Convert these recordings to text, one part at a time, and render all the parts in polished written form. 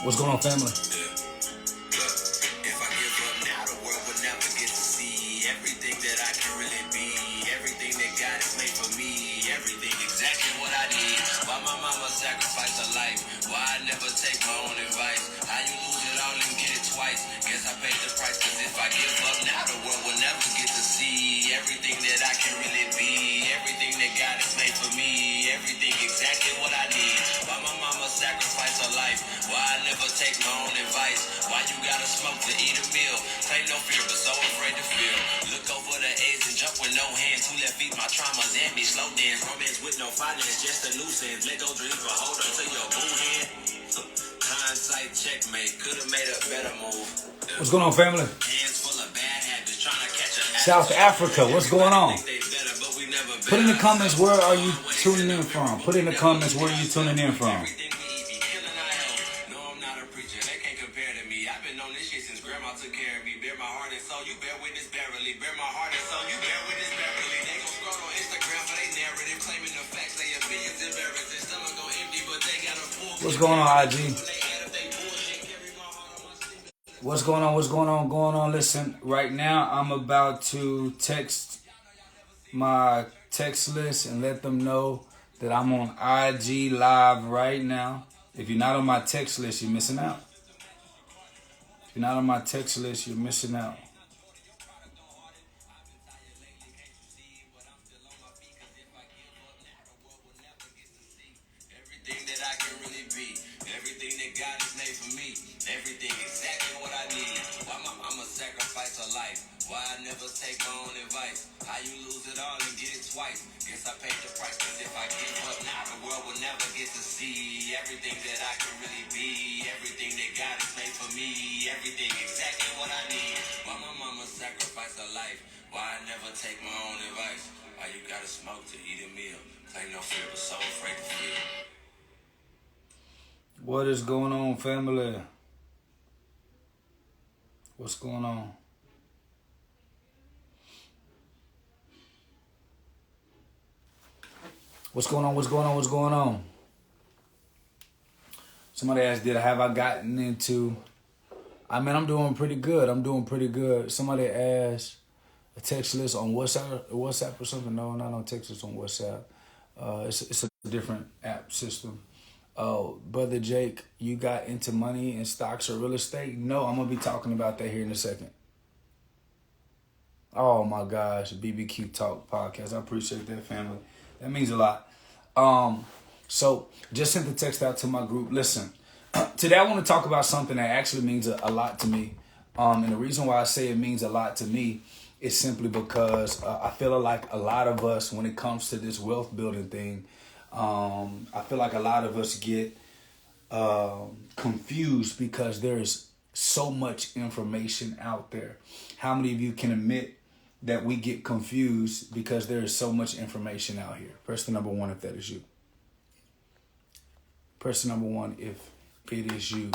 What's going on, family? Sacrifice a life. Why I never take my own advice? How you lose it all and get it twice? Guess I paid the price, cause if I give up now, the world will never get to see everything that I can really be, everything that God has made for me, everything exactly what I need. Why my mama sacrifice her life? Why I never take my own advice? Why you gotta smoke to eat a meal? Ain't no fear, but so afraid to feel. Look over the edge and jump with no hands. 2 left feet, my traumas and me. Slow dance, romance with no finance, just a loose ends. Let go dreams, but hold on to your boo hand. Hindsight checkmate, could've made a better move. What's going on, family? Hands full of bad habits, trying to catch a South Africa, what's going on? Put in the comments, where are you tuning in from? Put in the comments, where are you tuning in from? What's going on, IG? What's going on? What's going on? Going on? Listen, right now I'm about to text my text list and let them know that I'm on IG live right now. If you're not on my text list, you're missing out. If you're not on my text list, you're missing out. Take my own advice. Why you gotta smoke to eat a meal? Ain't no fear, but so afraid to feel. What is going on, family? What's going on? What's going on? What's going on? What's going on? Somebody asked, have I gotten into... I mean, I'm doing pretty good. Somebody asked, a text list on WhatsApp or something? No, not on text list on WhatsApp. It's a different app system. Brother Jake, you got into money in stocks or real estate? No, I'm going to be talking about that here in a second. Oh my gosh, BBQ Talk podcast. I appreciate that, family. That means a lot. So just sent the text out to my group. Listen, today I want to talk about something that actually means a lot to me. And the reason why I say it means a lot to me is simply because I feel like a lot of us, when it comes to this wealth building thing, I feel like a lot of us get confused because there's so much information out there. How many of you can admit that we get confused because there is so much information out here? Press the number 1 if that is you. Press the number 1 if it is you.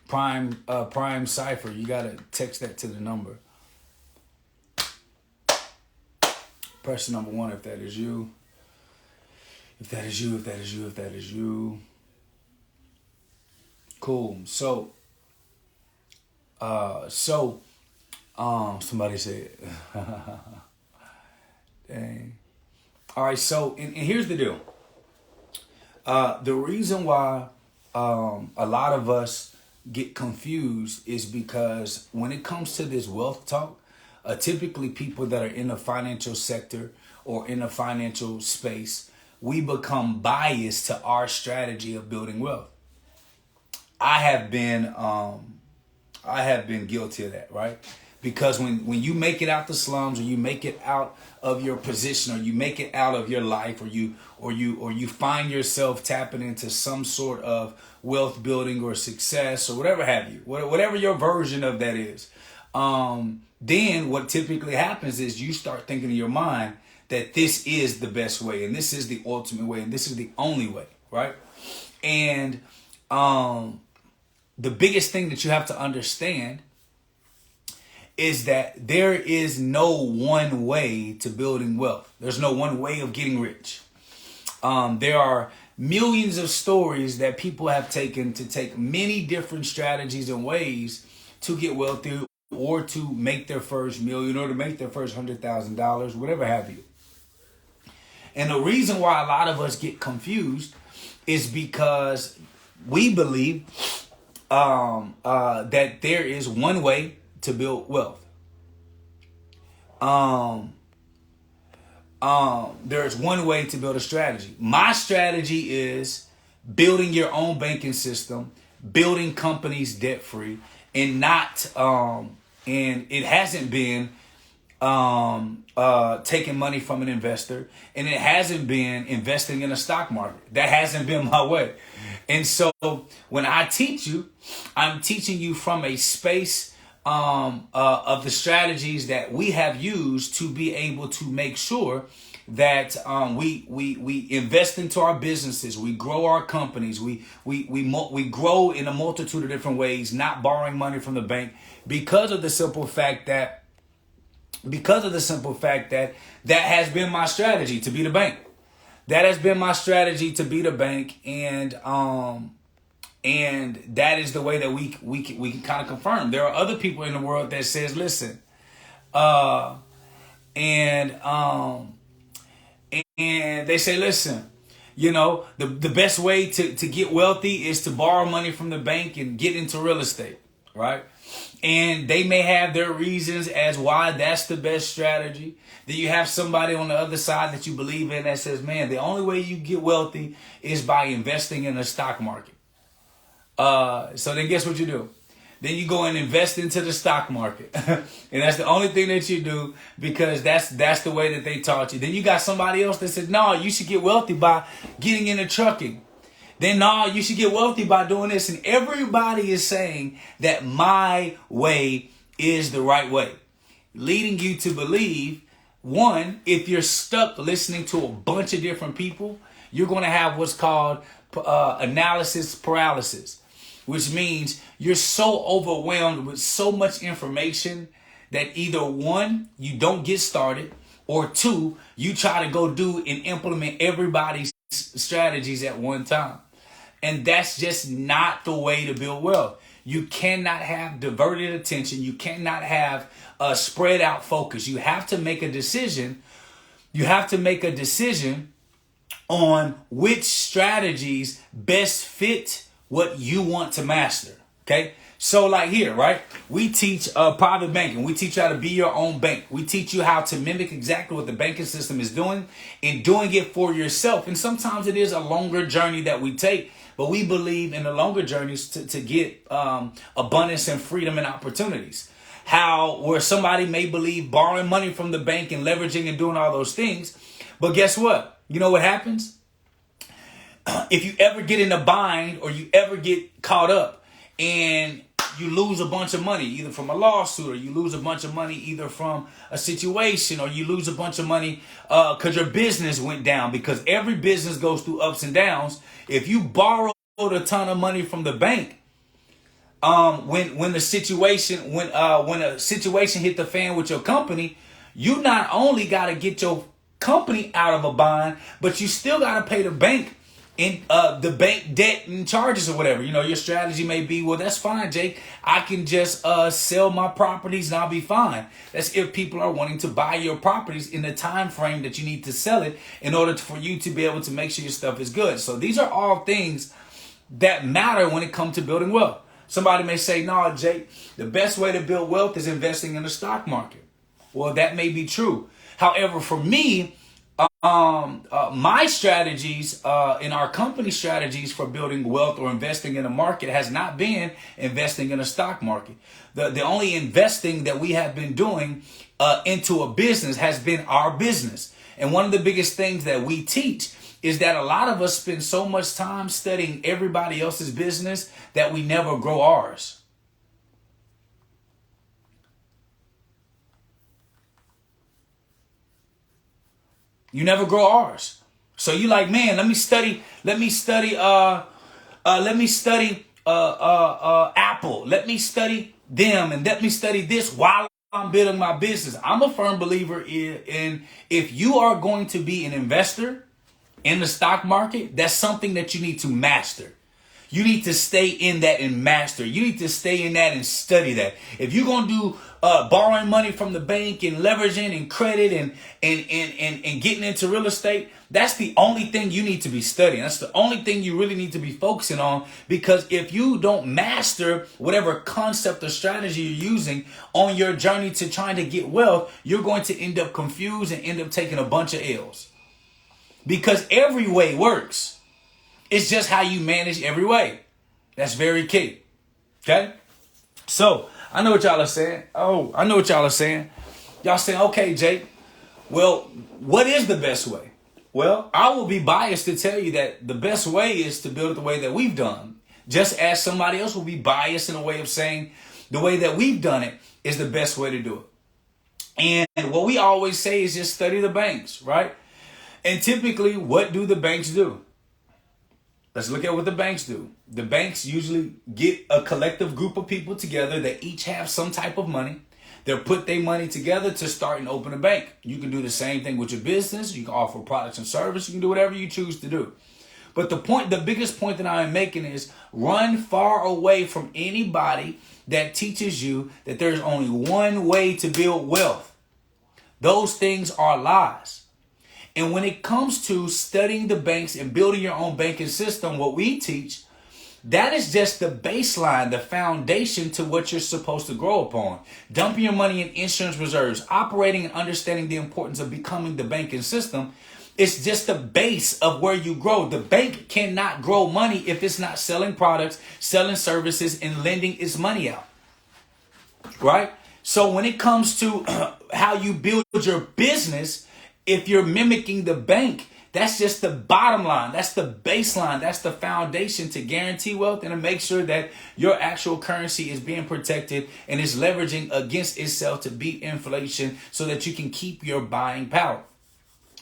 Prime Cipher, you gotta text that to the number. Press the number 1 if that is you. If that is you, if that is you, if that is you. Cool. So, somebody said, dang. All right, so, and here's the deal. The reason why a lot of us get confused is because when it comes to this wealth talk, typically people that are in the financial sector or in the financial space, we become biased to our strategy of building wealth. I have been guilty of that, right? Because when you make it out the slums, or you make it out of your position, or you make it out of your life, or you find yourself tapping into some sort of wealth building or success or whatever have you, whatever your version of that is, then what typically happens is you start thinking in your mind that this is the best way, and this is the ultimate way, and this is the only way, right? And the biggest thing that you have to understand is that there is no one way to building wealth. There's no one way of getting rich. There are millions of stories that people have taken to take many different strategies and ways to get wealthy or to make their first million or to make their first $100,000, whatever have you. And the reason why a lot of us get confused is because we believe that there is one way to build wealth. There's one way to build a strategy. My strategy is building your own banking system, building companies debt free, and not and it hasn't been taking money from an investor, and it hasn't been investing in a stock market. That hasn't been my way. And so when I teach you, I'm teaching you from a space of the strategies that we have used to be able to make sure that we invest into our businesses, we grow our companies, we grow in a multitude of different ways, not borrowing money from the bank, because of the simple fact that that has been my strategy, to be the bank. That has been my strategy, to be the bank, and that is the way that we can kind of confirm. There are other people in the world that says, listen, and they say, listen, you know, the best way to get wealthy is to borrow money from the bank and get into real estate, right? And they may have their reasons as why that's the best strategy. Then you have somebody on the other side that you believe in that says, man, the only way you get wealthy is by investing in the stock market. So then guess what you do? Then you go and invest into the stock market. And that's the only thing that you do, because that's the way that they taught you. Then you got somebody else that says, no, you should get wealthy by getting into trucking. Then, no, you should get wealthy by doing this. And everybody is saying that my way is the right way, leading you to believe, one, if you're stuck listening to a bunch of different people, you're going to have what's called analysis paralysis, which means you're so overwhelmed with so much information that either one, you don't get started, or two, you try to go do and implement everybody's strategies at one time. And that's just not the way to build wealth. You cannot have diverted attention. You cannot have a spread out focus. You have to make a decision. You have to make a decision on which strategies best fit what you want to master. Okay. So like here, right? We teach private banking. We teach you how to be your own bank. We teach you how to mimic exactly what the banking system is doing and doing it for yourself. And sometimes it is a longer journey that we take, but we believe in the longer journeys to get abundance and freedom and opportunities. Where somebody may believe borrowing money from the bank and leveraging and doing all those things. But guess what? You know what happens? If you ever get in a bind or you ever get caught up and you lose a bunch of money, either from a lawsuit, or you lose a bunch of money either from a situation, or you lose a bunch of money because your business went down, because every business goes through ups and downs. If you borrowed a ton of money from the bank, when a situation hit the fan with your company, you not only got to get your company out of a bind, but you still got to pay the bank in the bank debt and charges or whatever. You know, your strategy may be, well, that's fine, Jake. I can just sell my properties and I'll be fine. That's if people are wanting to buy your properties in the time frame that you need to sell it in order for you to be able to make sure your stuff is good. So these are all things that matter when it comes to building wealth. Somebody may say, no, Jake, the best way to build wealth is investing in the stock market. Well, that may be true. However, for me, my strategies in our company strategies for building wealth or investing in a market has not been investing in a stock market. The only investing that we have been doing into a business has been our business. And one of the biggest things that we teach is that a lot of us spend so much time studying everybody else's business that we never grow ours. You never grow ours. So you like, man, let me study Apple. Let me study them, and let me study this while I'm building my business. I'm a firm believer in if you are going to be an investor in the stock market, that's something that you need to master. You need to stay in that and master. You need to stay in that and study that. If you're going to do borrowing money from the bank and leveraging and credit and getting into real estate, that's the only thing you need to be studying. That's the only thing you really need to be focusing on, because if you don't master whatever concept or strategy you're using on your journey to trying to get wealth, you're going to end up confused and end up taking a bunch of L's. Because every way works. It's just how you manage every way. That's very key. Okay? So, I know what y'all are saying. Y'all saying, okay, Jake, well, what is the best way? Well, I will be biased to tell you that the best way is to build it the way that we've done. Just as somebody else will be biased in a way of saying the way that we've done it is the best way to do it. And what we always say is just study the banks, right? And typically, what do the banks do? Let's look at what the banks do. The banks usually get a collective group of people together that each have some type of money. They'll put their money together to start and open a bank. You can do the same thing with your business. You can offer products and services. You can do whatever you choose to do. But the biggest point that I'm making is run far away from anybody that teaches you that there's only one way to build wealth. Those things are lies. And when it comes to studying the banks and building your own banking system, what we teach, that is just the baseline, the foundation to what you're supposed to grow upon. Dumping your money in insurance reserves, operating and understanding the importance of becoming the banking system, it's just the base of where you grow. The bank cannot grow money if it's not selling products, selling services, and lending its money out. Right? So when it comes to how you build your business, if you're mimicking the bank, that's just the bottom line. That's the baseline. That's the foundation to guarantee wealth and to make sure that your actual currency is being protected and is leveraging against itself to beat inflation so that you can keep your buying power.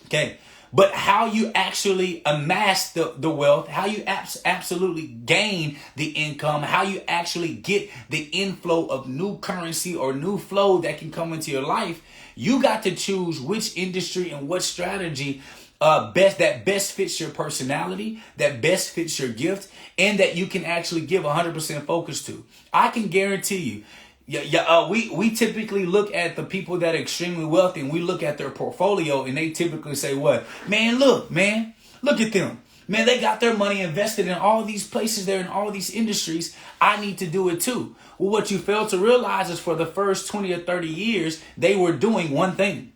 Okay. But how you actually amass the wealth, how you absolutely gain the income, how you actually get the inflow of new currency or new flow that can come into your life, you got to choose which industry and what strategy best fits your personality, that best fits your gift, and that you can actually give 100% focus to. I can guarantee you. We typically look at the people that are extremely wealthy and we look at their portfolio and they typically say what? Man, look at them. Man, they got their money invested in all these places. They're in all these industries. I need to do it too. Well, what you fail to realize is for the first 20 or 30 years, they were doing one thing.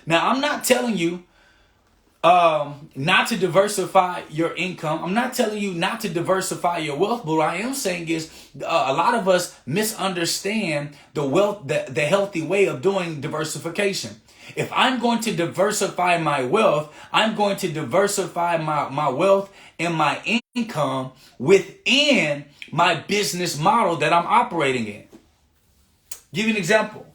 Now, I'm not telling you not to diversify your income. I'm not telling you not to diversify your wealth, but what I am saying is a lot of us misunderstand the healthy way of doing diversification. If I'm going to diversify my wealth, I'm going to diversify my wealth and my income within my business model that I'm operating in. Give you an example.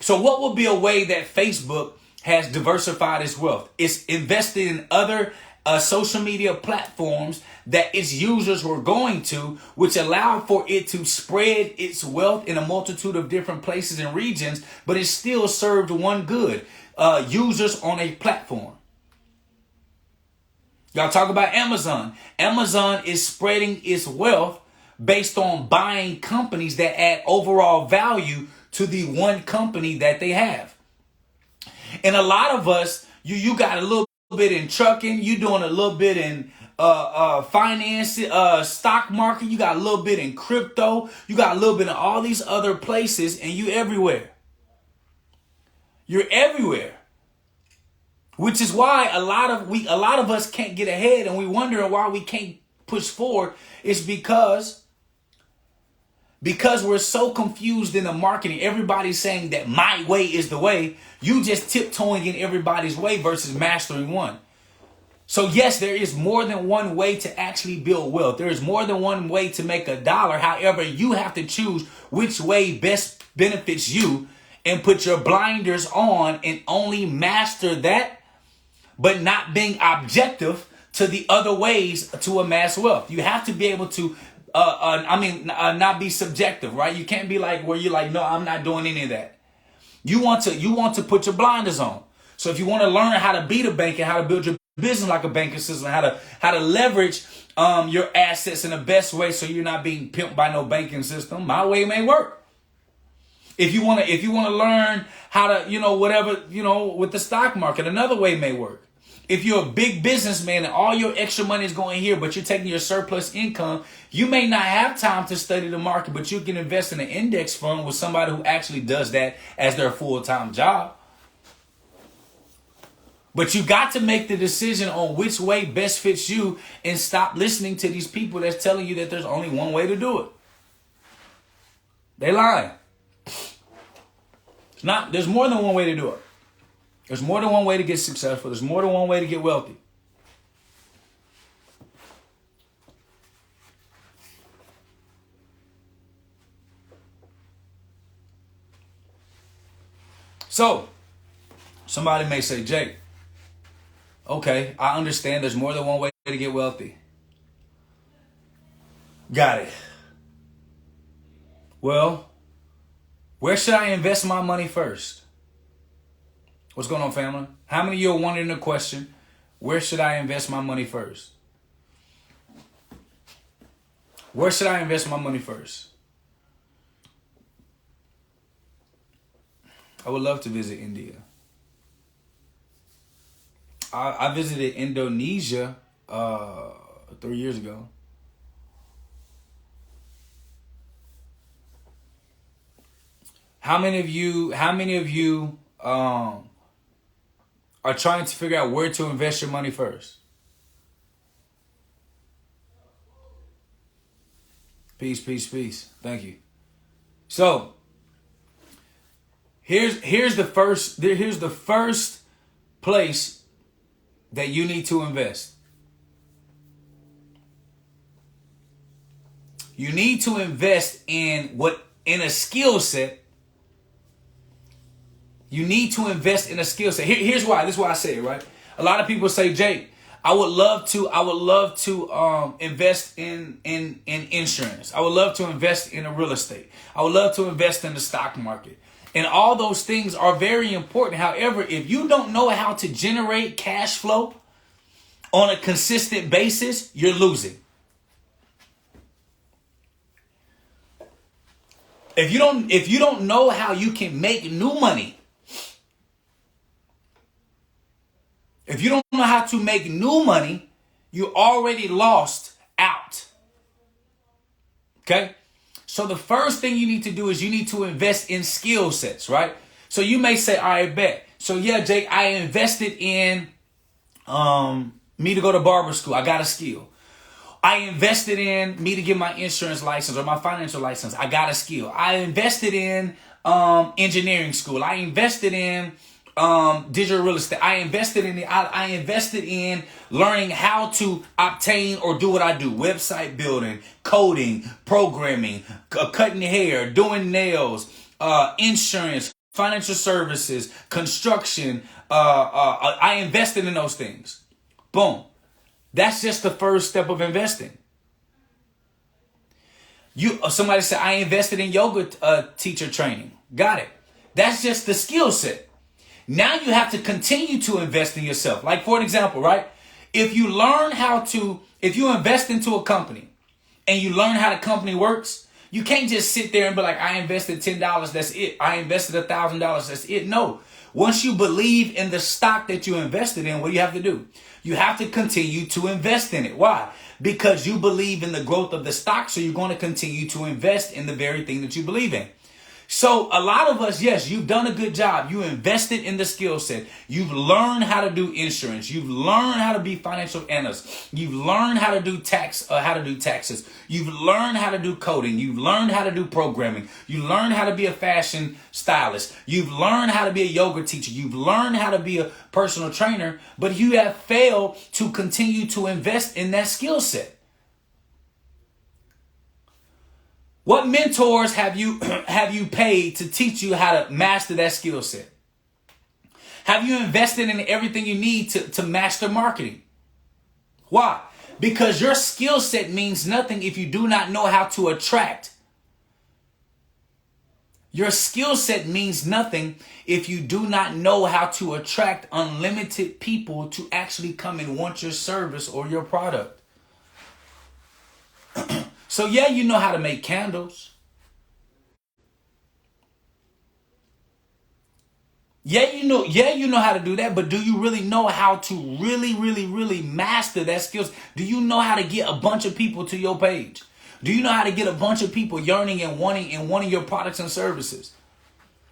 So what would be a way that Facebook has diversified its wealth? It's invested in other social media platforms that its users were going to, which allowed for it to spread its wealth in a multitude of different places and regions, but it still served one good, users on a platform. Y'all talk about Amazon. Amazon is spreading its wealth based on buying companies that add overall value to the one company that they have. And a lot of us, you got a little bit in trucking, you doing a little bit in finance, stock market, you got a little bit in crypto, you got a little bit in all these other places, and you everywhere. You're everywhere. Which is why a lot of us can't get ahead, and we wondering why we can't push forward. It's because we're so confused in the marketing. Everybody's saying that my way is the way. You just tiptoeing in everybody's way versus mastering one. So yes, there is more than one way to actually build wealth. There is more than one way to make $1. However, you have to choose which way best benefits you and put your blinders on and only master that, but not being objective to the other ways to amass wealth. You have to be able to not be subjective, right? You can't be like where you're like, no, I'm not doing any of that. You want to put your blinders on. So if you want to learn how to be the bank and how to build your business like a banking system, how to leverage your assets in the best way so you're not being pimped by no banking system, my way may work. If you want to learn how to, whatever, with the stock market, another way may work. If you're a big businessman and all your extra money is going here, but you're taking your surplus income, you may not have time to study the market, but you can invest in an index fund with somebody who actually does that as their full-time job. But you got to make the decision on which way best fits you and stop listening to these people that's telling you that there's only one way to do it. They lying. There's more than one way to do it. There's more than one way to get successful. There's more than one way to get wealthy. So, somebody may say, Jake, okay, I understand there's more than one way to get wealthy. Got it. Well, where should I invest my money first? What's going on, family? How many of you are wondering the question, where should I invest my money first? Where should I invest my money first? I would love to visit India. I visited Indonesia 3 years ago. How many of you are trying to figure out where to invest your money first? Peace, peace, peace. Thank you. So here's the first place that you need to invest. You need to invest in a skill set. You need to invest in a skill set. Here's why. This is why I say it, right? A lot of people say, Jake, I would love to invest in insurance. I would love to invest in a real estate. I would love to invest in the stock market. And all those things are very important. However, if you don't know how to generate cash flow on a consistent basis, you're losing. If you don't know how you can make new money, if you don't know how to make new money, you already lost out. Okay? So the first thing you need to do is you need to invest in skill sets, right? So you may say, all right, bet. So yeah, Jake, I invested in me to go to barber school. I got a skill. I invested in me to get my insurance license or my financial license. I got a skill. I invested in engineering school. I invested in digital real estate. I invested in learning how to obtain or do what I do. Website building, coding, programming, cutting hair, doing nails, insurance, financial services, construction. I invested in those things. Boom. That's just the first step of investing. Somebody said, I invested in yoga teacher training. Got it. That's just the skill set. Now you have to continue to invest in yourself. Like, for an example, right? If you invest into a company and you learn how the company works, you can't just sit there and be like, I invested $10, that's it. I invested $1,000, that's it. No. Once you believe in the stock that you invested in, what do you have to do? You have to continue to invest in it. Why? Because you believe in the growth of the stock, so you're going to continue to invest in the very thing that you believe in. So a lot of us, yes, you've done a good job. You invested in the skill set. You've learned how to do insurance. You've learned how to be financial analyst. You've learned how to do taxes. You've learned how to do coding. You've learned how to do programming. You learned how to be a fashion stylist. You've learned how to be a yoga teacher. You've learned how to be a personal trainer, but you have failed to continue to invest in that skill set. What mentors have you paid to teach you how to master that skill set? Have you invested in everything you need to master marketing? Why? Because your skill set means nothing if you do not know how to attract. Your skill set means nothing if you do not know how to attract unlimited people to actually come and want your service or your product. So yeah, you know how to make candles. Yeah, you know how to do that, but do you really know how to really master that skills? Do you know how to get a bunch of people to your page? Do you know how to get a bunch of people yearning and wanting your products and services?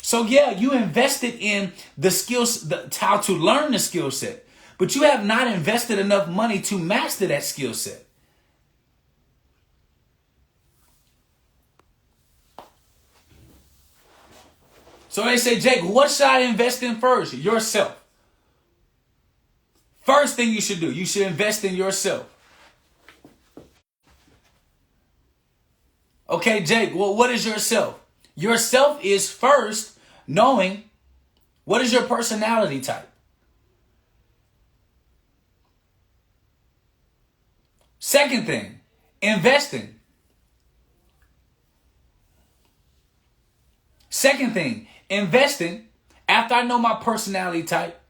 So yeah, you invested in the skills, how to learn the skill set, but you have not invested enough money to master that skill set. So they say, Jake, what should I invest in first? Yourself. First thing you should do, you should invest in yourself. Okay, Jake, well, what is yourself? Yourself is first knowing what is your personality type. Second thing, investing. Second thing, investing. After I know my personality type,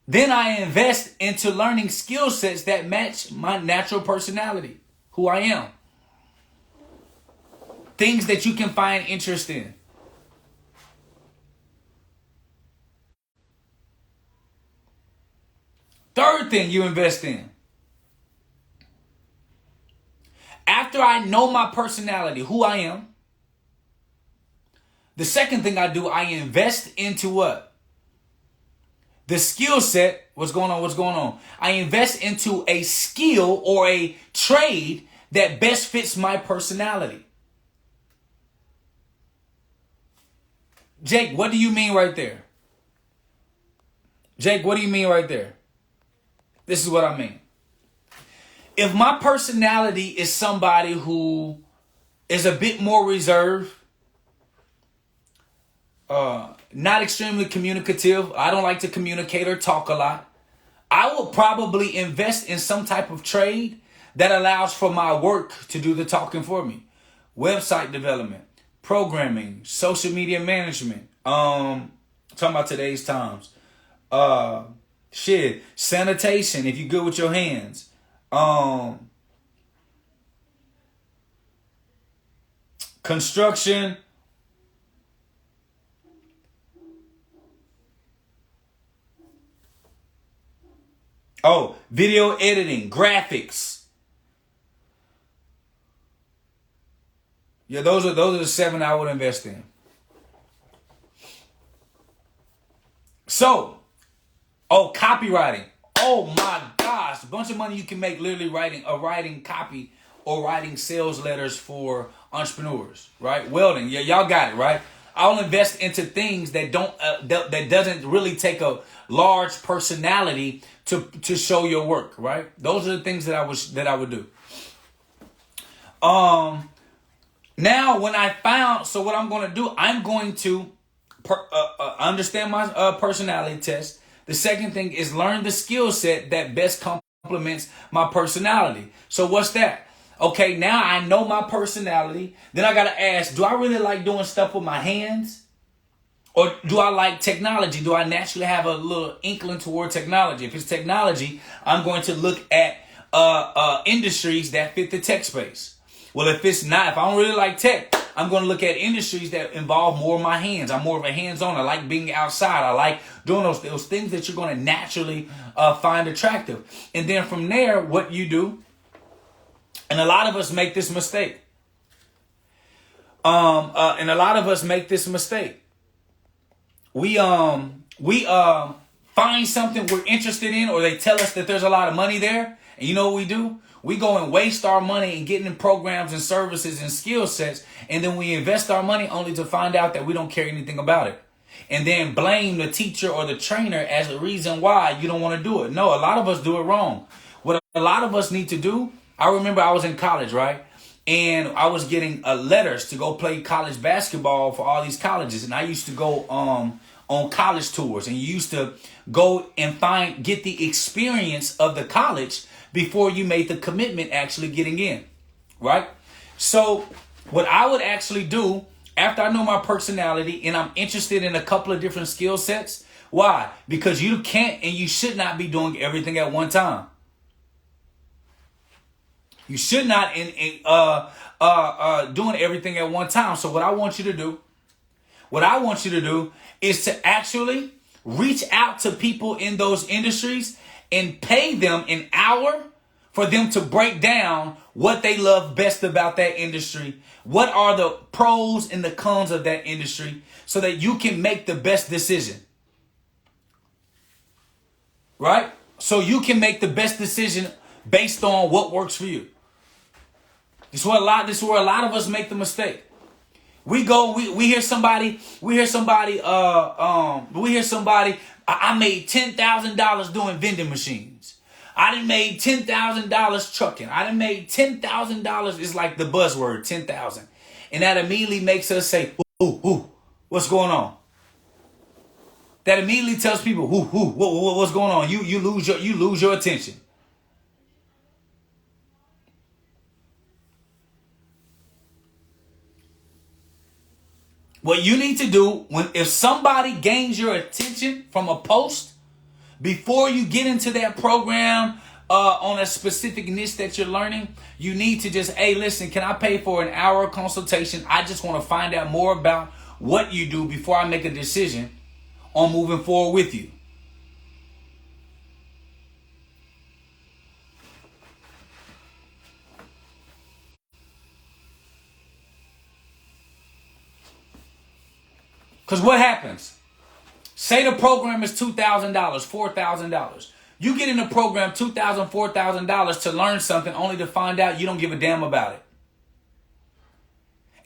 then I invest into learning skill sets that match my natural personality, who I am. Things that you can find interest in. Third thing you invest in. After I know my personality, who I am, the second thing I do, I invest into what? The skill set. What's going on? I invest into a skill or a trade that best fits my personality. Jake, what do you mean right there? Jake, what do you mean right there? This is what I mean. If my personality is somebody who is a bit more reserved, not extremely communicative, I don't like to communicate or talk a lot, I will probably invest in some type of trade that allows for my work to do the talking for me. Website development, programming, social media management, talking about today's times, sanitation, if you're good with your hands, construction, video editing, graphics. Yeah, those are the 7 I would invest in. So, copywriting. Oh my gosh, a bunch of money you can make literally writing copy or writing sales letters for entrepreneurs, right? Welding, yeah, y'all got it, right? I'll invest into things that that doesn't really take a large personality to show your work, right? Those are the things that I would do. Now when I found, so what I'm going to do, I'm going to understand my personality test. The second thing is learn the skill set that best complements my personality. So what's that? Okay, now I know my personality. Then I got to ask, do I really like doing stuff with my hands? Or do I like technology? Do I naturally have a little inkling toward technology? If it's technology, I'm going to look at industries that fit the tech space. Well, if it's not, if I don't really like tech, I'm going to look at industries that involve more of my hands. I'm more of a hands-on. I like being outside. I like doing those things that you're going to naturally find attractive. And then from there, what you do, and a lot of us make this mistake. We find something we're interested in, or they tell us that there's a lot of money there. And you know what we do? We go and waste our money and getting in programs and services and skill sets. And then we invest our money only to find out that we don't care anything about it. And then blame the teacher or the trainer as the reason why you don't want to do it. No, a lot of us do it wrong. What a lot of us need to do, I remember I was in college, right? And I was getting letters to go play college basketball for all these colleges. And I used to go on college tours. And you used to go and get the experience of the college before you made the commitment actually getting in, right? So What I would actually do after I know my personality and I'm interested in a couple of different skill sets. Why? Because you can't and you should not be doing everything at one time. You should not doing everything at one time. So what I want you to do is to actually reach out to people in those industries and pay them an hour for them to break down what they love best about that industry. What are the pros and the cons of that industry so that you can make the best decision. Right? So you can make the best decision based on what works for you. This is where a lot of us make the mistake. We hear somebody, I made $10,000 doing vending machines. I done made $10,000 trucking. I done made $10,000. It's like the buzzword, 10,000. And that immediately makes us say, ooh, what's going on? That immediately tells people, what's going on? You lose your attention. What you need to do if somebody gains your attention from a post, before you get into that program on a specific niche that you're learning, you need to just, hey, listen, can I pay for an hour consultation? I just want to find out more about what you do before I make a decision on moving forward with you. Because what happens? Say the program is $2,000, $4,000. You get in the program $2,000, $4,000 to learn something only to find out you don't give a damn about it.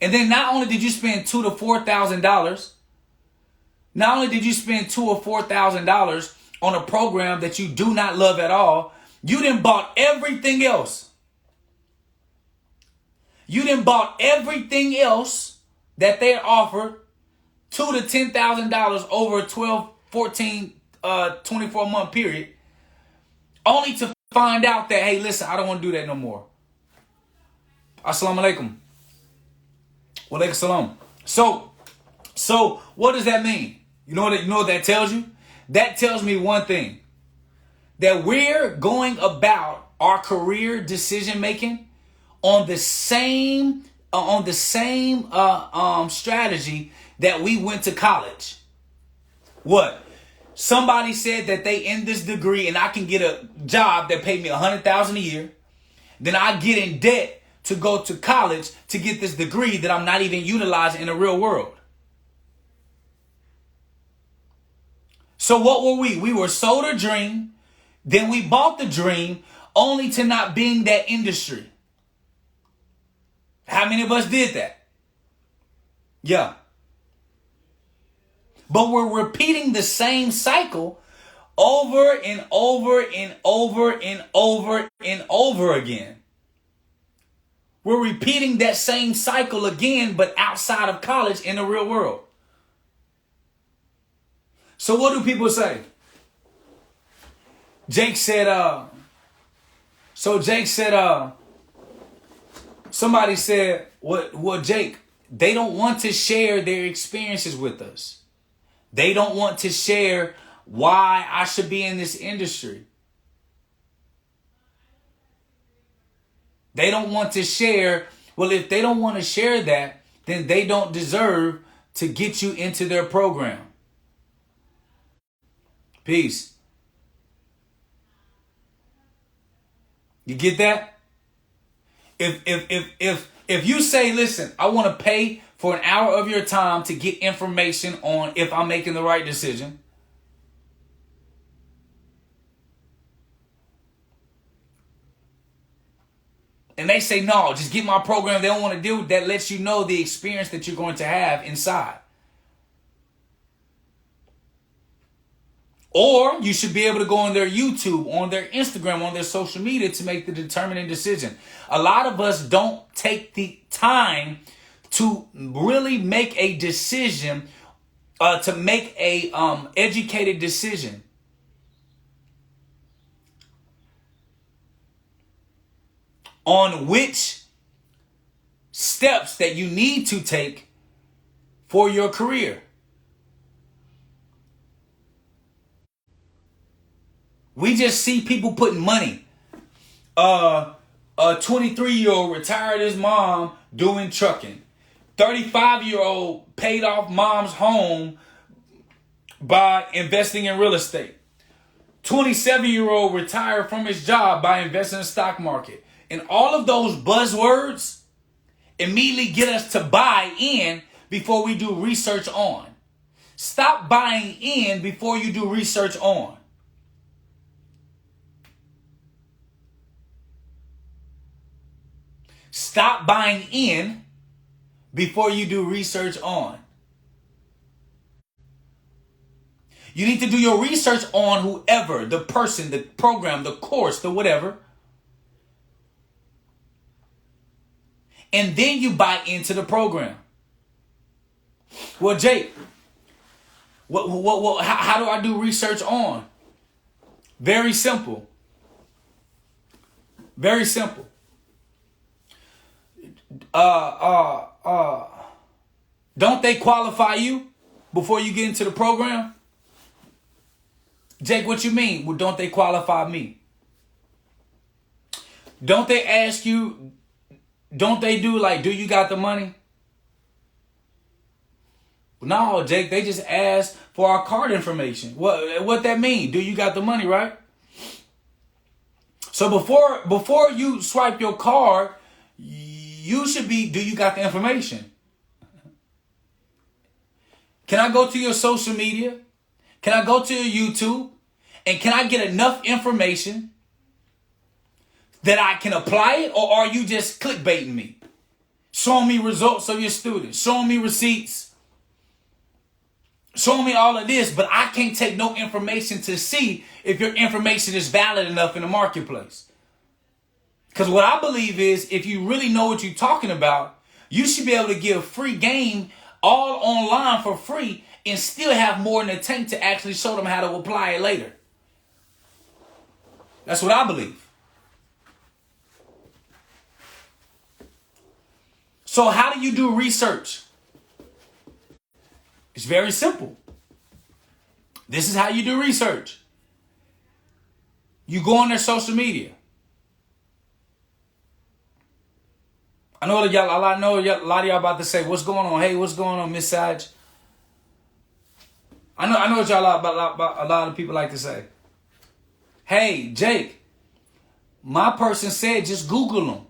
And then not only did you spend $2,000 to $4,000, not only did you spend $2,000 or $4,000 on a program that you do not love at all, you done bought everything else. You done bought everything else that they offer $2,000 to $10,000 over a 12, 14, 24-month period, only to find out that, hey, listen, I don't want to do that no more. Assalamu alaikum. Wa alaikum salam. So what does that mean? You know what that tells you? That tells me one thing. That we're going about our career decision making on the same strategy that we went to college. What? Somebody said that they in this degree and I can get a job that paid me $100,000 a year. Then I get in debt to go to college to get this degree that I'm not even utilizing in the real world. So what were we? We were sold a dream. Then we bought the dream only to not be in that industry. How many of us did that? Yeah. But we're repeating the same cycle over and over and over and over and over again. We're repeating that same cycle again, but outside of college in the real world. So what do people say? Jake said, somebody said, well, Jake, they don't want to share their experiences with us. They don't want to share why I should be in this industry. They don't want to share. Well, if they don't want to share that, then they don't deserve to get you into their program. Peace. You get that? If you say, listen, I want to pay for an hour of your time to get information on if I'm making the right decision. And they say, no, just get my program. They don't want to deal with that. Lets you know the experience that you're going to have inside. Or you should be able to go on their YouTube, on their Instagram, on their social media to make the determining decision. A lot of us don't take the time to really make a decision, to make a educated decision. On which steps that you need to take for your career. We just see people putting money. A 23-year-old retired his mom doing trucking. 35-year-old paid off mom's home by investing in real estate. 27-year-old retired from his job by investing in the stock market. And all of those buzzwords immediately get us to buy in before we do research on. Stop buying in before you do research on. Stop buying in before you do research on. You need to do your research on whoever, the person, the program, the course, the whatever. And then you buy into the program. Well, Jake, how do I do research on? Very simple. Very simple. Don't they qualify you before you get into the program? Jake, what you mean? Well, don't they qualify me? Don't they ask you, don't they do like, do you got the money? No, Jake, they just ask for our card information. What that mean? Do you got the money, right? So before you swipe your card, you should be, do you got the information? Can I go to your social media? Can I go to your YouTube? And can I get enough information that I can apply it? Or are you just clickbaiting me? Showing me results of your students. Showing me receipts. Showing me all of this. But I can't take no information to see if your information is valid enough in the marketplace. Because what I believe is if you really know what you're talking about, you should be able to give free game all online for free and still have more in the tank to actually show them how to apply it later. That's what I believe. So how do you do research? It's very simple. This is how you do research. You go on their social media. I know a lot of y'all about to say, what's going on? Hey, what's going on, Miss Saj? I know what y'all a lot of people like to say. Hey, Jake, my person said just Google them.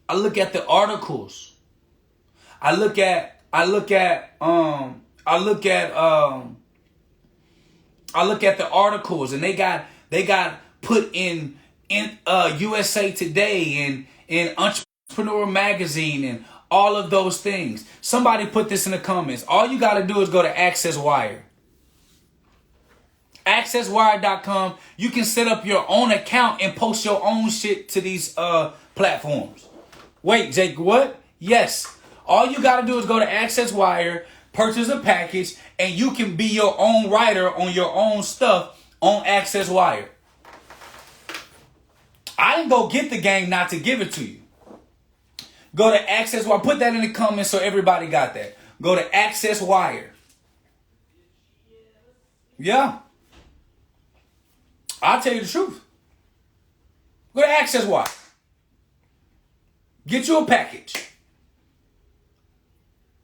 I look at the articles. I look at the articles, and they got put in USA Today and in Entrepreneur Magazine and all of those things. Somebody put this in the comments. All you got to do is go to Access Wire. AccessWire.com. You can set up your own account and post your own shit to these platforms. Wait, Jake, what? Yes. All you got to do is go to Access Wire, purchase a package, and you can be your own writer on your own stuff on Access Wire. I didn't go get the game not to give it to you. Go to Access Wire. Put that in the comments so everybody got that. Go to Access Wire. Yeah. I'll tell you the truth. Go to Access Wire. Get you a package.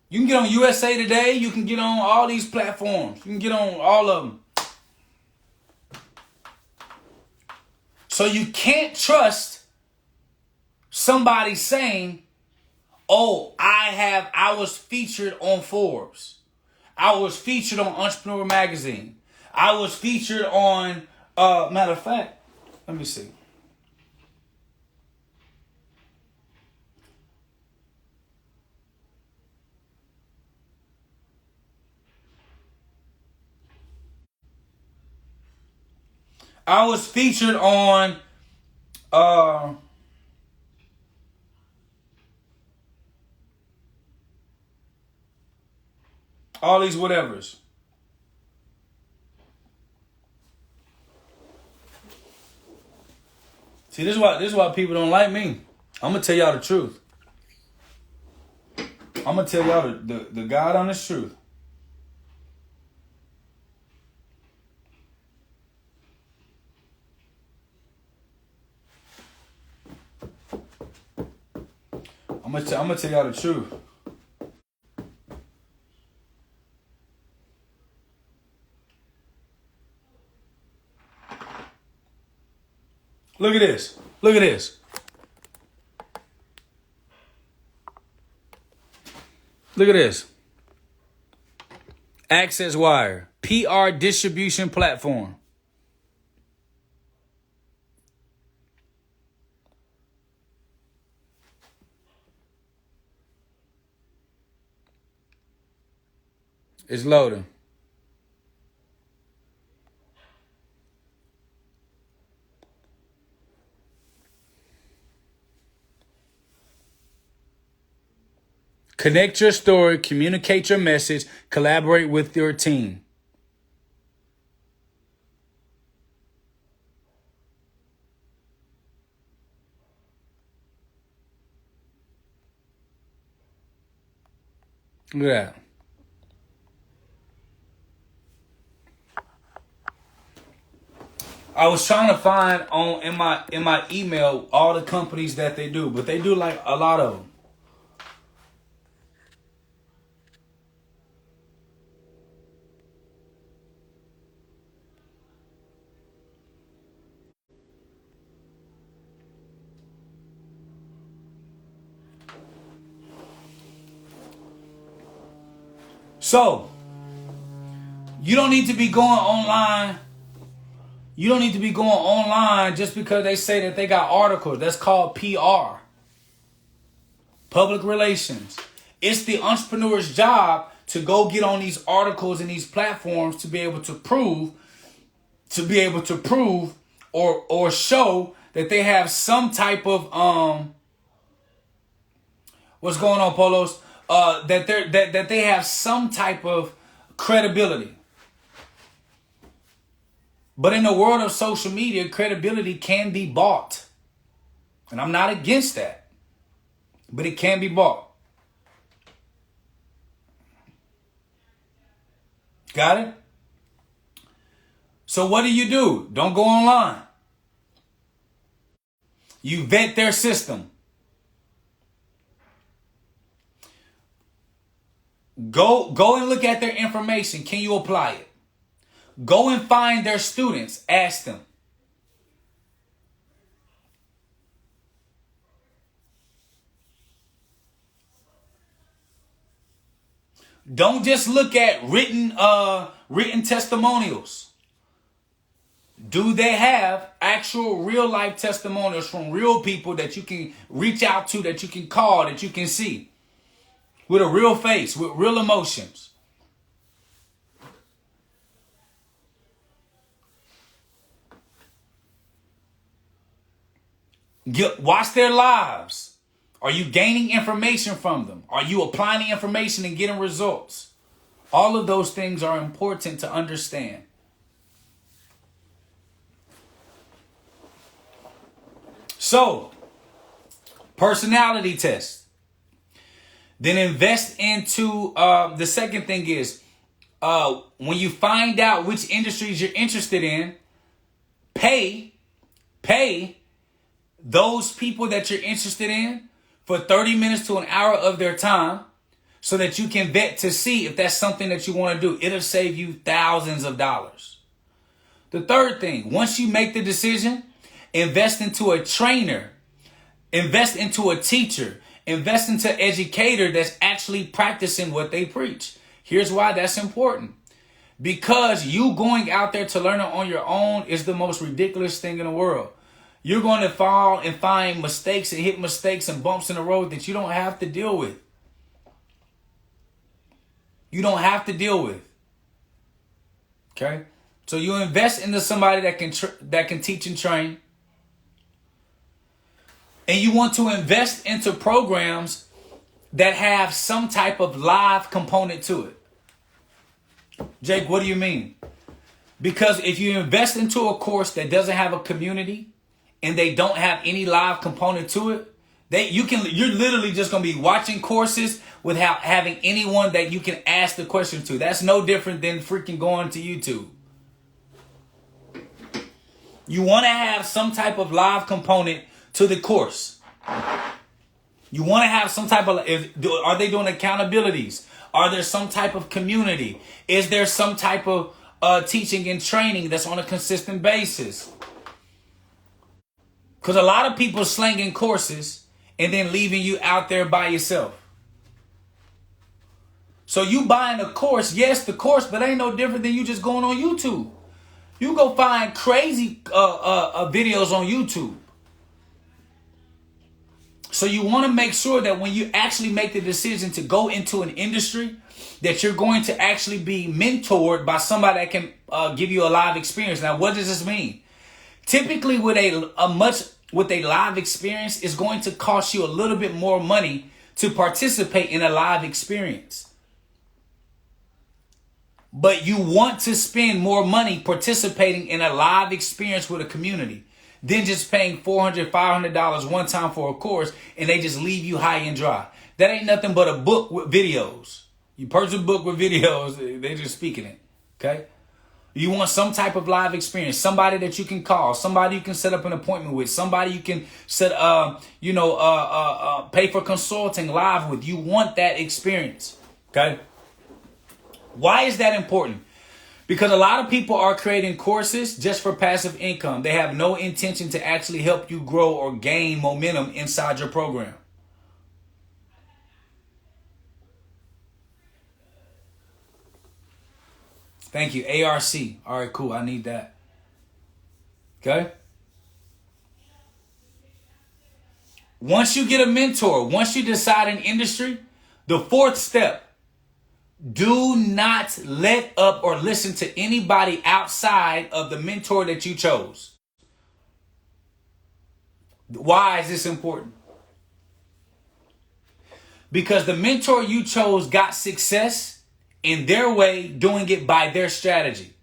You can get on USA Today. You can get on all these platforms. You can get on all of them. So you can't trust somebody saying, oh, I was featured on Forbes. I was featured on Entrepreneur Magazine. I was featured on, matter of fact, let me see. I was featured on all these whatevers. See, this is why people don't like me. I'm gonna tell y'all the truth. I'm going to tell y'all the God honest truth. I'm gonna tell y'all the truth. Look at this. Look at this. Look at this. Access Wire, PR distribution platform. It's loading. Connect your story, communicate your message, collaborate with your team. Look at that. I was trying to find in my email all the companies that they do, but they do like a lot of them. So, you don't need to be going online. You don't need to be going online just because they say that they got articles. That's called PR. Public relations. It's the entrepreneur's job to go get on these articles and these platforms to be able to prove or show that they have some type of what's going on, Polos? That they have some type of credibility. But in the world of social media, credibility can be bought. And I'm not against that. But it can be bought. Got it? So what do? Don't go online. You vet their system. Go and look at their information. Can you apply it? Go and find their students. Ask them. Don't just look at written testimonials. Do they have actual real life testimonials from real people that you can reach out to, that you can call, that you can see? With a real face, with real emotions. Watch their lives. Are you gaining information from them? Are you applying the information and getting results? All of those things are important to understand. So, personality test. Then invest into, the second thing is, when you find out which industries you're interested in, pay those people that you're interested in for 30 minutes to an hour of their time so that you can vet to see if that's something that you want to do. It'll save you thousands of dollars. The third thing, once you make the decision, invest into a trainer, invest into a teacher, invest into an educator that's actually practicing what they preach. Here's why that's important. Because you going out there to learn it on your own is the most ridiculous thing in the world. You're going to fall and find mistakes and hit mistakes and bumps in the road that you don't have to deal with. You don't have to deal with. Okay? So you invest into somebody that can teach and train. And you want to invest into programs that have some type of live component to it. Jake, what do you mean? Because if you invest into a course that doesn't have a community and they don't have any live component to it, You're literally just gonna be watching courses without having anyone that you can ask the question to. That's no different than freaking going to YouTube. You want to have some type of live component to the course. You want to have some type of, are they doing accountabilities? Are there some type of community? Is there some type of teaching and training that's on a consistent basis? Because a lot of people slanging courses and then leaving you out there by yourself. So you buying a course, yes, the course, but ain't no different than you just going on YouTube. You go find crazy videos on YouTube. So you want to make sure that when you actually make the decision to go into an industry, that you're going to actually be mentored by somebody that can give you a live experience. Now, what does this mean? Typically, with a live experience, it's going to cost you a little bit more money to participate in a live experience. But you want to spend more money participating in a live experience with a community than just paying $400, $500 one time for a course and they just leave you high and dry. That ain't nothing but a book with videos. You purchase a book with videos, they're just speaking it. Okay? You want some type of live experience, somebody that you can call, somebody you can set up an appointment with, somebody you can pay for consulting live with. You want that experience. Okay? Why is that important? Because a lot of people are creating courses just for passive income. They have no intention to actually help you grow or gain momentum inside your program. Thank you. ARC. All right, cool. I need that. Okay? Once you get a mentor, once you decide an industry, the fourth step, do not let up or listen to anybody outside of the mentor that you chose. Why is this important? Because the mentor you chose got success in their way, doing it by their strategy.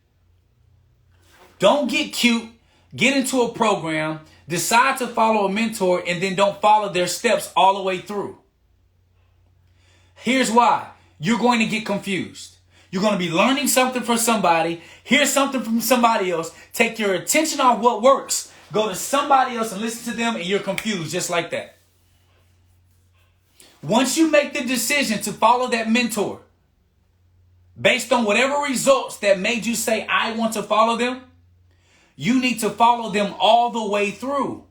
Don't get cute, get into a program, decide to follow a mentor, and then don't follow their steps all the way through. Here's why. You're going to get confused. You're going to be learning something from somebody, hear something from somebody else, take your attention off what works, go to somebody else and listen to them, and you're confused just like that. Once you make the decision to follow that mentor, based on whatever results that made you say, I want to follow them, you need to follow them all the way through.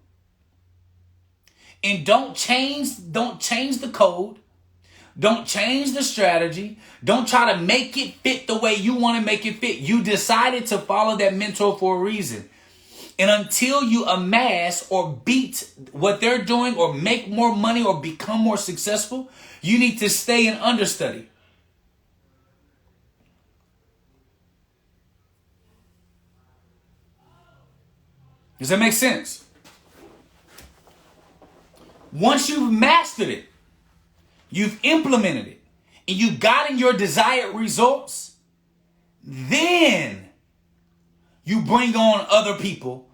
And don't change the code. Don't change the strategy. Don't try to make it fit the way you want to make it fit. You decided to follow that mentor for a reason. And until you amass or beat what they're doing or make more money or become more successful, you need to stay in understudy. Does that make sense? Once you've mastered it, you've implemented it, and you've gotten your desired results, then you bring on other people,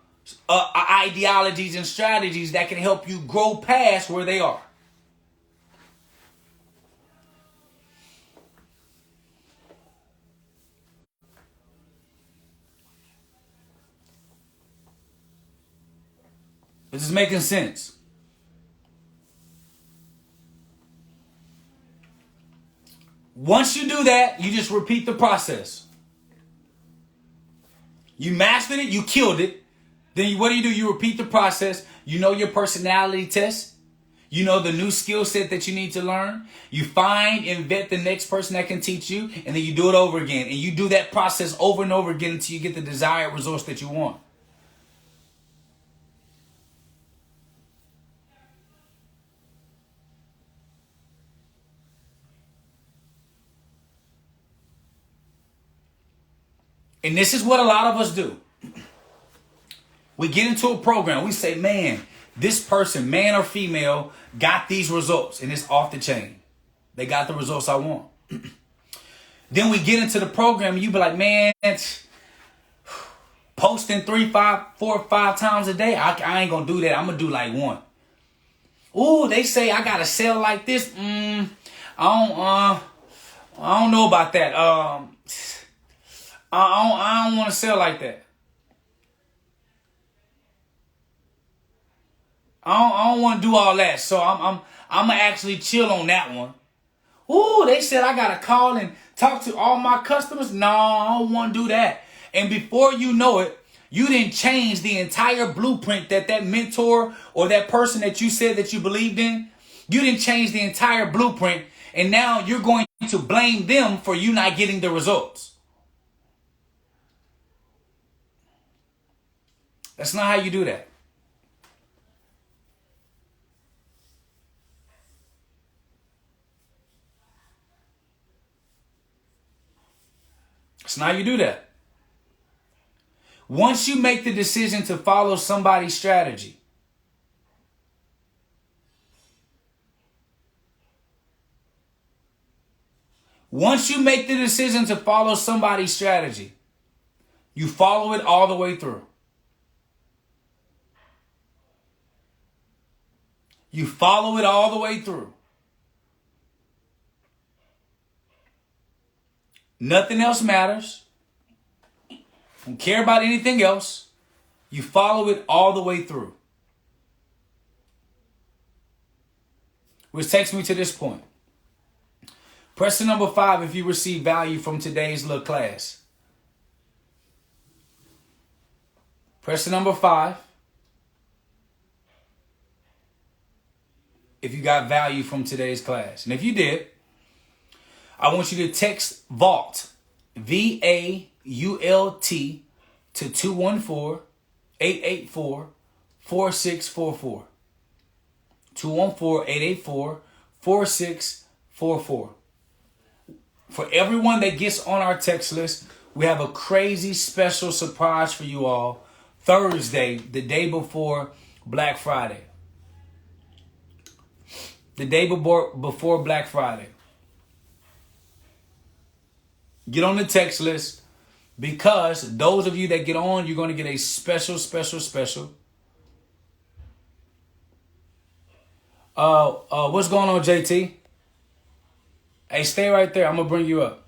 ideologies and strategies that can help you grow past where they are. This is making sense. Once you do that, you just repeat the process. You mastered it, you killed it. Then what do? You repeat the process. You know your personality test. You know the new skill set that you need to learn. You find and vet the next person that can teach you, and then you do it over again. And you do that process over and over again until you get the desired results that you want. And this is what a lot of us do. We get into a program. We say, man, this person, man or female, got these results. And it's off the chain. They got the results I want. Then we get into the program and you be like, man, posting 3, 4, 5 times a day. I ain't going to do that. I'm going to do like one. Ooh, they say I gotta sell like this. I don't know about that. I don't want to sell like that. I don't want to do all that. So I'm gonna actually chill on that one. Ooh, they said I gotta call and talk to all my customers. No, I don't want to do that. And before you know it, you didn't change the entire blueprint that mentor or that person that you said that you believed in. You didn't change the entire blueprint, and now you're going to blame them for you not getting the results. That's not how you do that. That's not how you do that. Once you make the decision to follow somebody's strategy, you follow it all the way through. You follow it all the way through. Nothing else matters. Don't care about anything else. You follow it all the way through. Which takes me to this point. Press the number 5 if you receive value from today's little class. Press the number 5 if you got value from today's class. And if you did, I want you to text VAULT, VAULT, to 214-884-4644. 214-884-4644. For everyone that gets on our text list, we have a crazy special surprise for you all Thursday, the day before Black Friday. The day before Black Friday. Get on the text list, because those of you that get on, you're going to get a special. What's going on, JT? Hey, stay right there. I'm going to bring you up.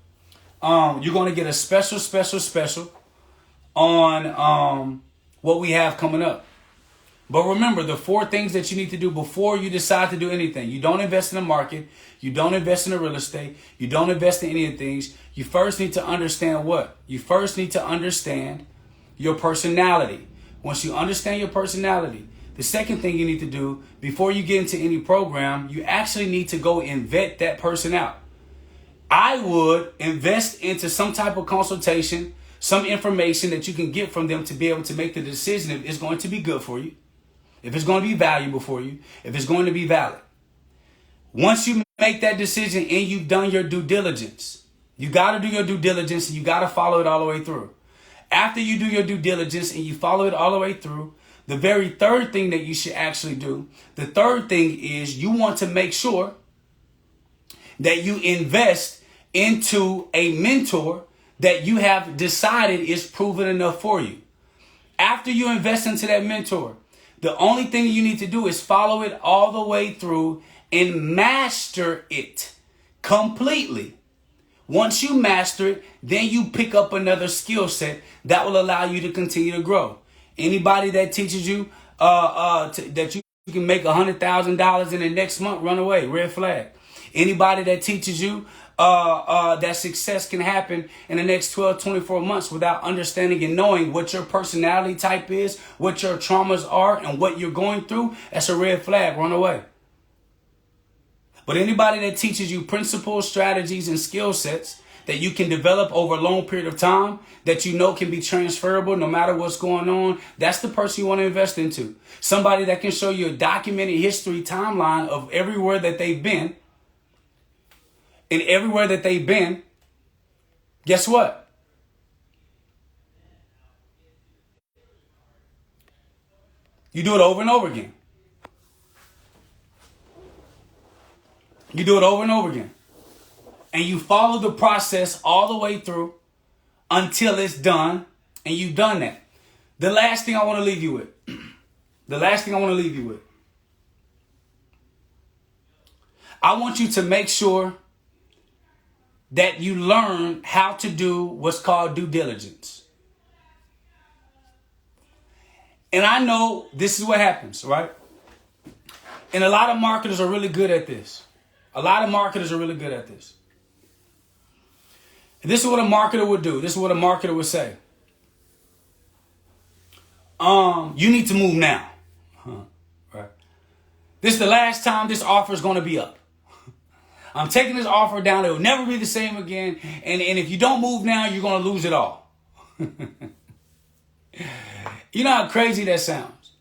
You're going to get a special on what we have coming up. But remember, the 4 things that you need to do before you decide to do anything. You don't invest in the market. You don't invest in the real estate. You don't invest in any of the things. You first need to understand what? You first need to understand your personality. Once you understand your personality, the second thing you need to do before you get into any program, you actually need to go and vet that person out. I would invest into some type of consultation, some information that you can get from them to be able to make the decision if it's going to be good for you, if it's going to be valuable for you, if it's going to be valid. Once you make that decision and you've done your due diligence, you got to do your due diligence and you got to follow it all the way through. After you do your due diligence and you follow it all the way through, the very third thing that you should actually do, the third thing is you want to make sure that you invest into a mentor that you have decided is proven enough for you. After you invest into that mentor, the only thing you need to do is follow it all the way through and master it completely. Once you master it, then you pick up another skill set that will allow you to continue to grow. Anybody that teaches you that you can make $100,000 in the next month, run away, red flag. Anybody that teaches you that success can happen in the next 12, 24 months without understanding and knowing what your personality type is, what your traumas are, and what you're going through, that's a red flag, run away. But anybody that teaches you principles, strategies, and skill sets that you can develop over a long period of time, that you know can be transferable no matter what's going on, that's the person you want to invest into. Somebody that can show you a documented history timeline of everywhere that they've been. And everywhere that they've been, guess what? You do it over and over again. You do it over and over again. And you follow the process all the way through until it's done. And you've done that. The last thing I want to leave you with. I want you to make sure that you learn how to do what's called due diligence. And I know this is what happens, right? And a lot of marketers are really good at this. A lot of marketers are really good at this. And this is what a marketer would do. This is what a marketer would say. You need to move now. Right. This is the last time this offer is going to be up. I'm taking this offer down. It will never be the same again. And if you don't move now, you're going to lose it all. You know how crazy that sounds?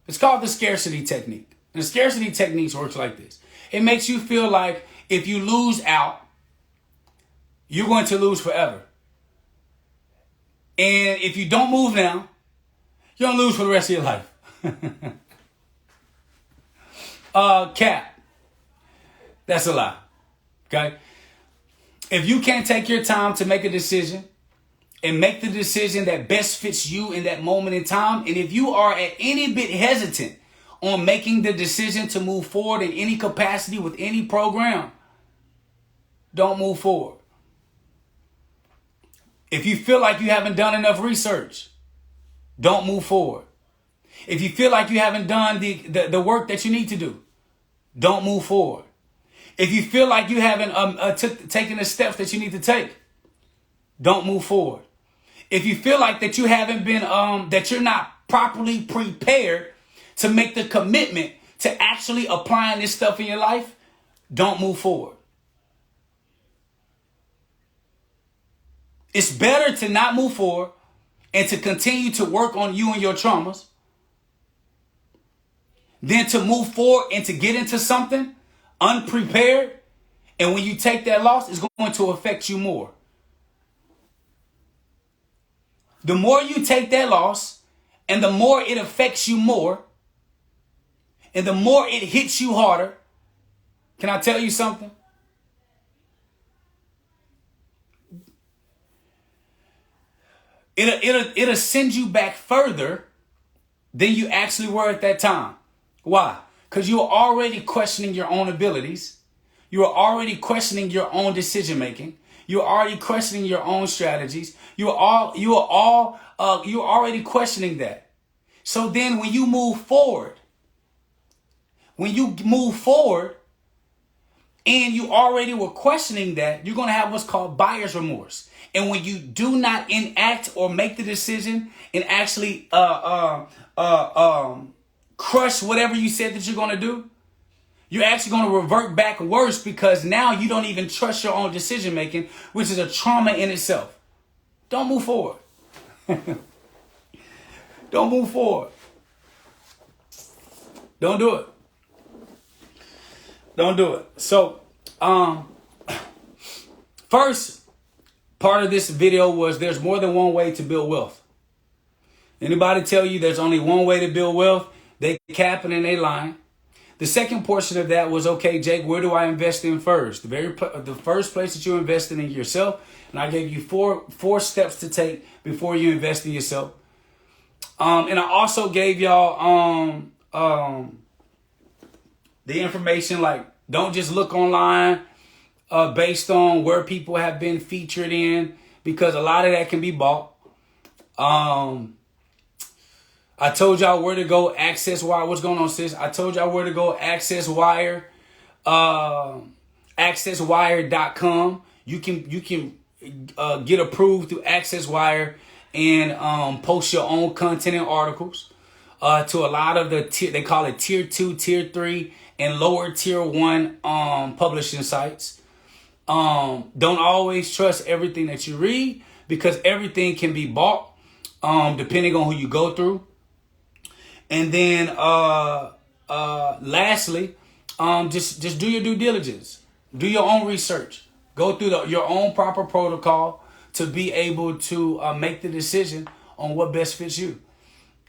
It's called the scarcity technique. And the scarcity technique works like this. It makes you feel like if you lose out, you're going to lose forever. And if you don't move now, you're going to lose for the rest of your life. Cap. That's a lie. Okay? If you can't take your time to make a decision and make the decision that best fits you in that moment in time, and if you are at any bit hesitant on making the decision to move forward in any capacity with any program, don't move forward. If you feel like you haven't done enough research, don't move forward. If you feel like you haven't done the work that you need to do, don't move forward. If you feel like you haven't taken the steps that you need to take, don't move forward. If you feel like that you haven't been, that you're not properly prepared to make the commitment to actually applying this stuff in your life, don't move forward. It's better to not move forward and to continue to work on you and your traumas than to move forward and to get into something unprepared. And when you take that loss, it's going to affect you more. The more you take that loss and the more it affects you more and the more it hits you harder, can I tell you something? It'll send you back further than you actually were at that time. Why? Because you are already questioning your own abilities. You are already questioning your own decision making. You're already questioning your own strategies. You're already questioning that. So then when you move forward and you already were questioning that, you're going to have what's called buyer's remorse. And when you do not enact or make the decision and actually crush whatever you said that you're going to do, you're actually going to revert back worse because now you don't even trust your own decision making, which is a trauma in itself. Don't move forward. Don't move forward. Don't do it. Don't do it. So, first part of this video was there's more than one way to build wealth. Anybody tell you there's only one way to build wealth, they capping and they lying. The second portion of that was, okay, Jake, where do I invest in first? The first place that you invest in yourself, and I gave you four steps to take before you invest in yourself. And I also gave y'all the information, like, don't just look online based on where people have been featured in, because a lot of that can be bought. I told y'all where to go access wire. What's going on, sis? I told y'all where to go access wire, accesswire.com. You can get approved through Access Wire and post your own content and articles to a lot of they call it tier 2, tier 3, and lower tier 1 publishing sites. Don't always trust everything that you read, because everything can be bought depending on who you go through. And then lastly, just do your due diligence. Do your own research. Go through your own proper protocol to be able to make the decision on what best fits you.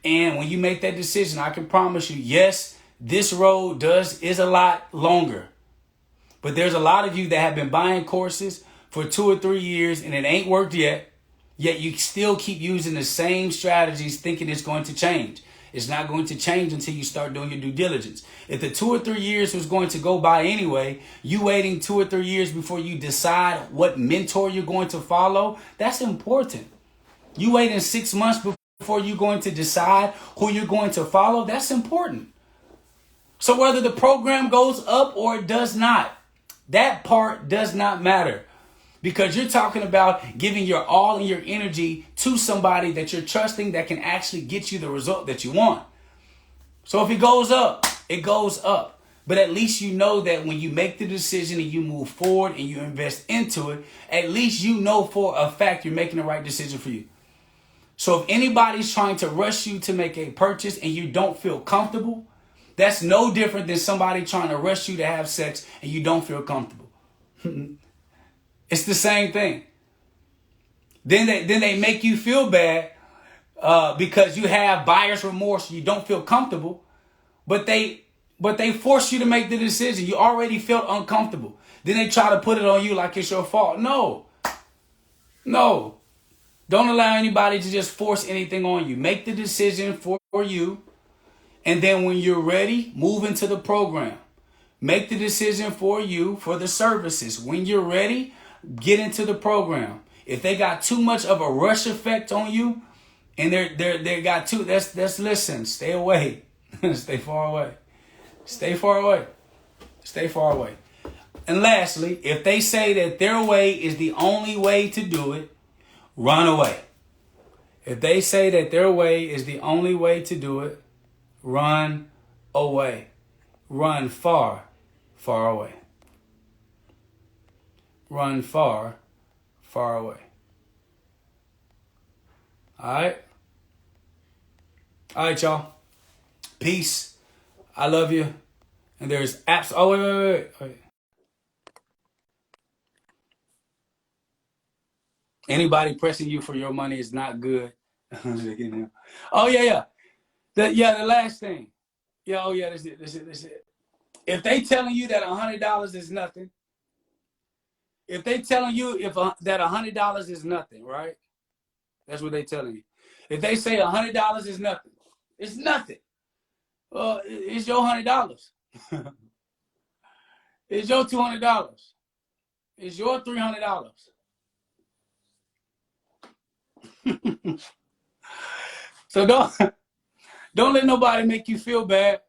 And when you make that decision, I can promise you, yes, this road is a lot longer. But there's a lot of you that have been buying courses for 2 or 3 years and it ain't worked yet. Yet you still keep using the same strategies thinking it's going to change. It's not going to change until you start doing your due diligence. If the 2 or 3 years was going to go by anyway, you waiting 2 or 3 years before you decide what mentor you're going to follow, that's important. You waiting 6 months before you're going to decide who you're going to follow, that's important. So whether the program goes up or it does not, that part does not matter. Because you're talking about giving your all and your energy to somebody that you're trusting that can actually get you the result that you want. So if it goes up, it goes up. But at least you know that when you make the decision and you move forward and you invest into it, at least you know for a fact you're making the right decision for you. So if anybody's trying to rush you to make a purchase and you don't feel comfortable, that's no different than somebody trying to rush you to have sex and you don't feel comfortable. It's the same thing. Then they make you feel bad because you have buyer's remorse. You don't feel comfortable, but they force you to make the decision. You already felt uncomfortable. Then they try to put it on you like it's your fault. No. Don't allow anybody to just force anything on you. Make the decision for you. And then when you're ready, move into the program. Make the decision for you for the services. When you're ready, get into the program. If they got too much of a rush effect on you, and they got too, that's listen, stay away. Stay far away. Stay far away. Stay far away. And lastly, if they say that their way is the only way to do it, run away. If they say that their way is the only way to do it, run away. Run far, far away. Run far, far away. All right? All right, y'all. Peace. I love you. And there's apps. Oh, wait. Anybody pressing you for your money is not good. Oh, yeah. The last thing. Yeah, that's it. If they telling you that $100 is nothing, if they telling you that $100 is nothing, right? That's what they telling you. If they say $100 is nothing, it's nothing. Well, it's your $100. It's your $200. It's your $300. So don't let nobody make you feel bad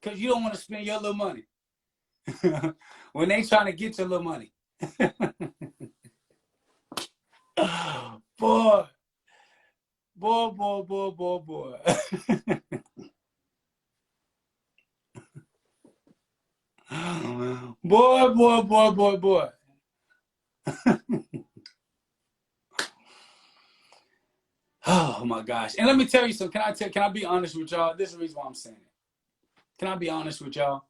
because you don't want to spend your little money when they trying to get your little money. Boy. Boy. Oh my gosh. And let me tell you something. Can I be honest with y'all? This is the reason why I'm saying it. Can I be honest with y'all?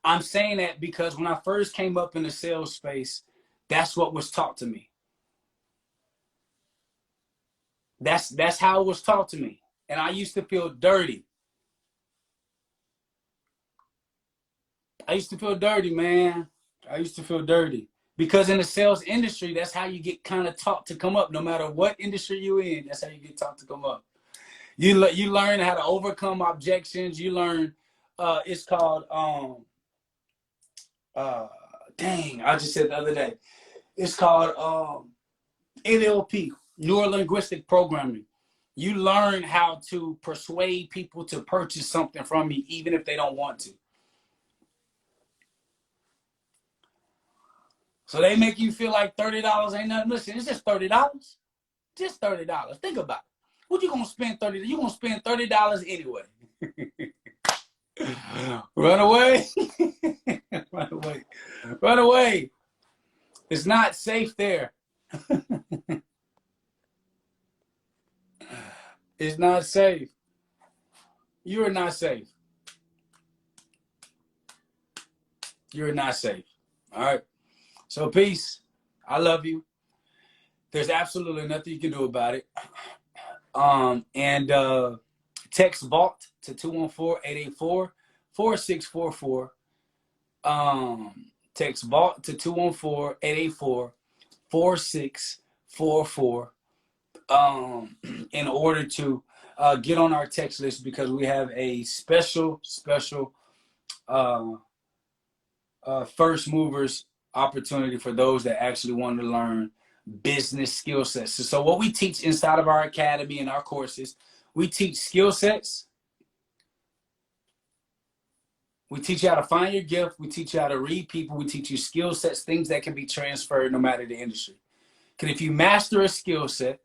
I'm saying that because when I first came up in the sales space, that's what was taught to me. That's how it was taught to me. And I used to feel dirty. I used to feel dirty, man. I used to feel dirty. Because in the sales industry, that's how you get kind of taught to come up. No matter what industry you're in, that's how you get taught to come up. You learn how to overcome objections. You learn, it's called, dang, I just said the other day. It's called NLP, Neuro-Linguistic Programming. You learn how to persuade people to purchase something from you, even if they don't want to. So they make you feel like $30 ain't nothing. Listen, it's just $30. Just $30. Think about it. What you gonna spend $30? You gonna spend $30 anyway. Run away. Run away. It's not safe there. It's not safe. You are not safe. You're not safe. All right. So peace. I love you. There's absolutely nothing you can do about it. Text Vault to 214-884-4644. Text Vault to 214-884-4644. In order to get on our text list, because we have a special uh, first movers opportunity for those that actually want to learn business skill sets. So what we teach inside of our academy and our courses, we teach skill sets. We teach you how to find your gift. We teach you how to read people. We teach you skill sets, things that can be transferred no matter the industry. Because if you master a skill set,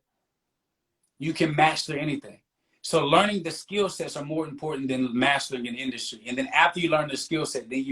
you can master anything. So learning the skill sets are more important than mastering an industry. And then after you learn the skill set, then you